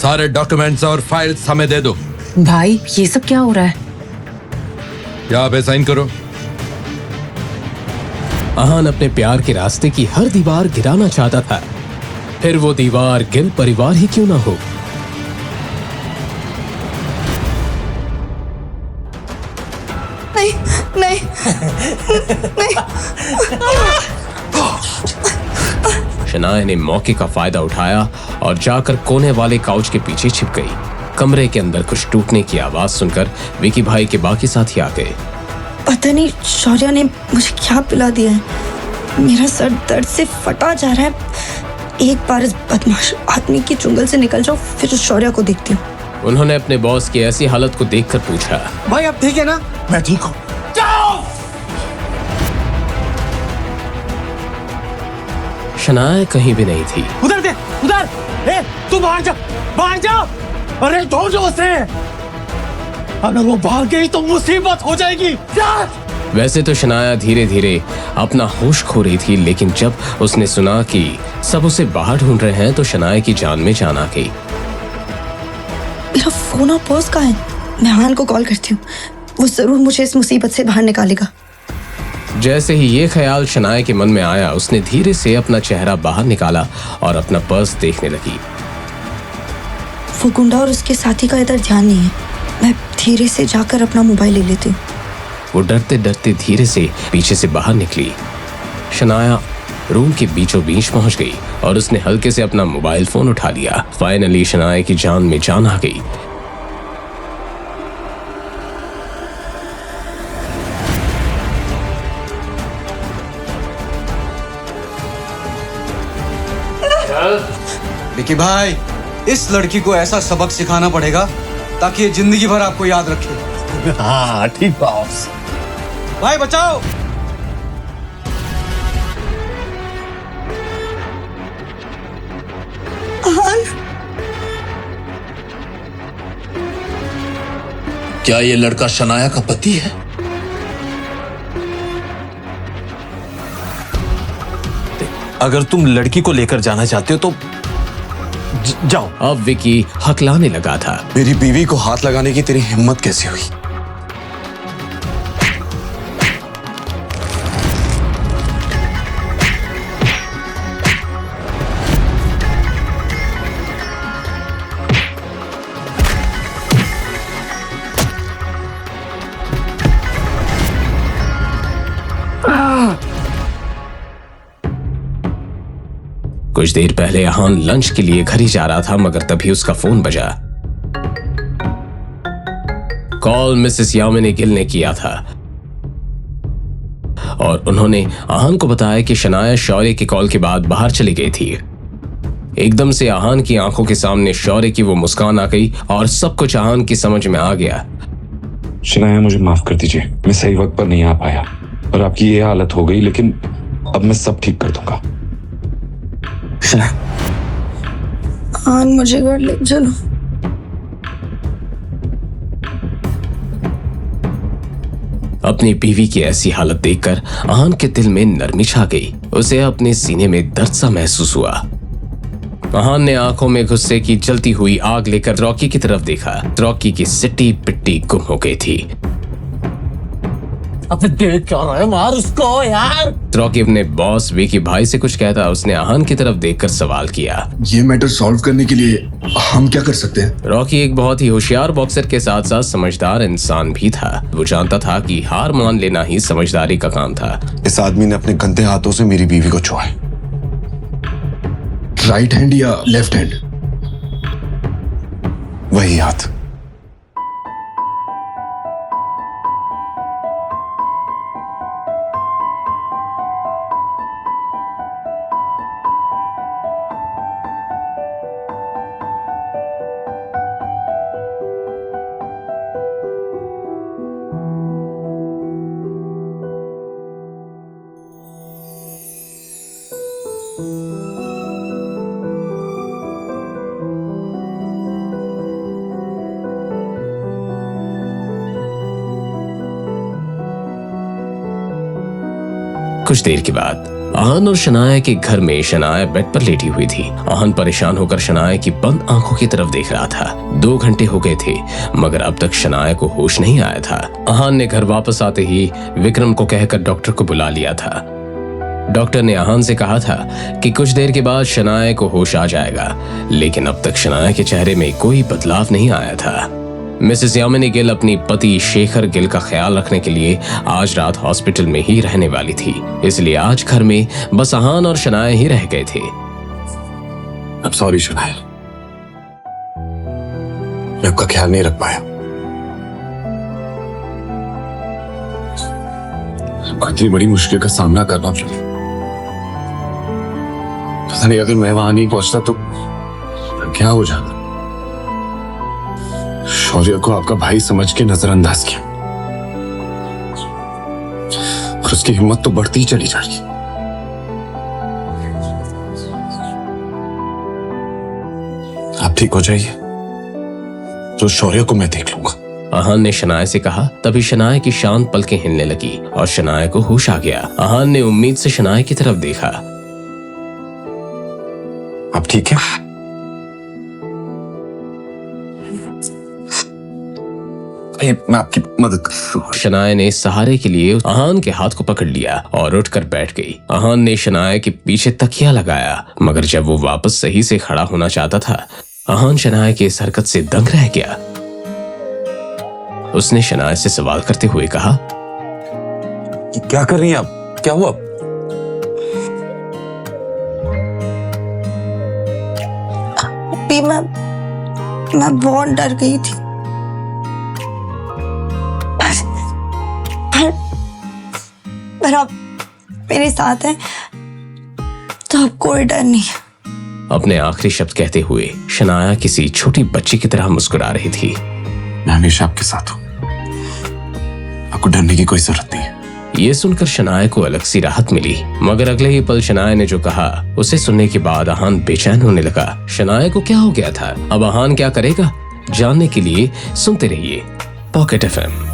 सारे डॉक्यूमेंट्स और फाइल्स हमें दे दो। भाई ये सब क्या हो रहा है? यहाँ पे साइन करो। आहान अपने प्यार के रास्ते की हर दीवार गिराना चाहता था, फिर वो दीवार गिल परिवार ही क्यों ना हो। नहीं नहीं नहीं। शनाया ने मौके का फायदा उठाया और जाकर कोने वाले काउच के पीछे छिप गई। कमरे के अंदर कुछ टूटने की आवाज सुनकर विकी भाई के बाकी साथी आ गए। पता नहीं शौर्य ने मुझे क्या पिला दिया है, मेरा सर दर्द से फटा जा रहा है। एक बार इस बदमाश आदमी की चुंगल से निकल जाओ, फिर शौर्य को देखती हूँ। उन्होंने अपने बॉस की ऐसी हालत को देखकर पूछा, भाई अब ठीक है ना? मैं ठीक हूँ। शनाया कहीं भी नहीं थी। उधर दे, उधर। ए, तू बाहर जा, बाहर जा। अरे ढूंढ उसे। अगर वो भाग गई तो मुसीबत हो जाएगी। जा। वैसे तो शनाया धीरे धीरे अपना होश खो रही थी, लेकिन जब उसने सुना कि सब उसे बाहर ढूंढ रहे हैं तो शनाया की जान में जान आ गई। मेरा फोन और पर्स कहाँ है? मैं आहान को कॉल करती हूँ, वो जरूर मुझे इस मुसीबत से बाहर निकालेगा। जैसे ही ये ख्याल शनाया के मन में आया, उसने धीरे से अपना चेहरा बाहर निकाला और अपना पर्स देखने लगी। वो गुंडा और उसके साथी का इधर ध्यान नहीं है। मैं धीरे से जाकर अपना मोबाइल ले लेती हूँ। वो डरते डरते धीरे से पीछे से बाहर निकली। शनाया रूम के बीचों बीच पहुंच गई और उसने हल्के से अपना मोबाइल फोन उठा लिया। फाइनली शनाया की जान में जान आ गई। विकी भाई, इस लड़की को ऐसा सबक सिखाना पड़ेगा ताकि ये जिंदगी भर आपको याद रखे। हाँ ठीक बॉस। भाई बचाओ। आहान, क्या ये लड़का शनाया का पति है? अगर तुम लड़की को लेकर जाना चाहते हो तो जाओ। अब विकी हकलाने लगा था। मेरी बीवी को हाथ लगाने की तेरी हिम्मत कैसे हुई? कुछ देर पहले आहान लंच के लिए घर ही जा रहा था, मगर तभी उसका फोन बजा। कॉल मिसेस यामिनी गिल ने किया था और उन्होंने आहान को बताया कि शनाया शौर्य की कॉल के बाद बाहर चली गई थी। एकदम से आहान की आंखों के सामने शौर्य की वो मुस्कान आ गई और सब कुछ आहान की समझ में आ गया। शनाया, मुझे माफ कर दीजिए, मैं सही वक्त पर नहीं आ पाया और आपकी ये हालत हो गई, लेकिन अब मैं सब ठीक कर दूंगा। आहान मुझे घर ले चलो। अपनी बीवी की ऐसी हालत देखकर आहान के दिल में नरमी छा गई। उसे अपने सीने में दर्द सा महसूस हुआ। आहान ने आंखों में गुस्से की जलती हुई आग लेकर रॉकी की तरफ देखा। रॉकी की सिट्टी पिट्टी गुम हो गई थी। अब देख क्या रहा है, मार उसको यार। रॉकी अपने बॉस विकी भाई से कुछ कहता, उसने आहान की तरफ देखकर सवाल किया, ये मैटर सॉल्व करने के लिए हम क्या कर सकते हैं? रॉकी एक बहुत ही होशियार बॉक्सर के साथ साथ समझदार इंसान भी था। वो जानता था कि हार मान लेना ही समझदारी का काम था। इस आदमी ने अपने गंदे हाथों से मेरी बीवी को छुआ है। राइट हैंड या लेफ्ट हैंड? वही हाथ। कुछ देर के बाद आहान और शनाया के घर में शनाया बेड पर लेटी हुई थी। आहान परेशान होकर शनाया की बंद आंखों की तरफ देख रहा था। 2 घंटे हो गए थे मगर अब तक शनाया को होश नहीं आया था। आहान ने घर वापस आते ही विक्रम को कहकर डॉक्टर को बुला लिया था। डॉक्टर ने आहान से कहा था कि कुछ देर के बाद शनाया को होश आ जाएगा, लेकिन अब तक शनाया के चेहरे में कोई बदलाव नहीं आया था। मिसेस यामिनी गिल अपनी पति शेखर गिल का ख्याल रखने के लिए आज रात हॉस्पिटल में ही रहने वाली थी, इसलिए आज घर में बस आहान और शनाया ही रह गए थे। अब सॉरी शनाया, मैं आपका ख्याल नहीं रख पाया। इतनी बड़ी मुश्किल का सामना करना पड़ा। पता नहीं अगर मैं वहां नहीं पहुंचता तो क्या हो जाता। शौर्य को आपका भाई समझ के नजरअंदाज किया और उसकी हिम्मत तो बढ़ती ही चली जा रही। आप ठीक हो जाइए तो शौर्य को मैं देख लूंगा। आहान ने शनाया से कहा। तभी शनाया की शांत पलकें हिलने लगी और शनाया को होश आ गया। आहान ने उम्मीद से शनाया की तरफ देखा। आप ठीक है? मैं आपकी मदद कर। शनाया ने सहारे के लिए आहान के हाथ को पकड़ लिया और उठकर बैठ गई। आहान ने शनाया के पीछे तकिया लगाया मगर जब वो वापस सही से खड़ा होना चाहता था, आहान शनाया की इस हरकत से दंग रह गया। उसने शनाया से सवाल करते हुए कहा, क्या कर रही हैं आप? क्या हुआ? अभी मैं बहुत डर गई थी। पर आप मेरे साथ हैं तो अब कोई डर नहीं है। अपने आखिरी शब्द कहते हुए शनाया किसी छोटी बच्ची की तरह मुस्कुरा रही थी। मैं हमेशा आपके साथ हूं, आपको डरने की कोई जरूरत नहीं है। ये सुनकर शनाया को अलग सी राहत मिली, मगर अगले ही पल शनाया ने जो कहा उसे सुनने के बाद आहान बेचैन होने लगा। शनाया को क्या हो गया था? अब आहान क्या करेगा? जानने के लिए सुनते रहिए पॉकेट FM।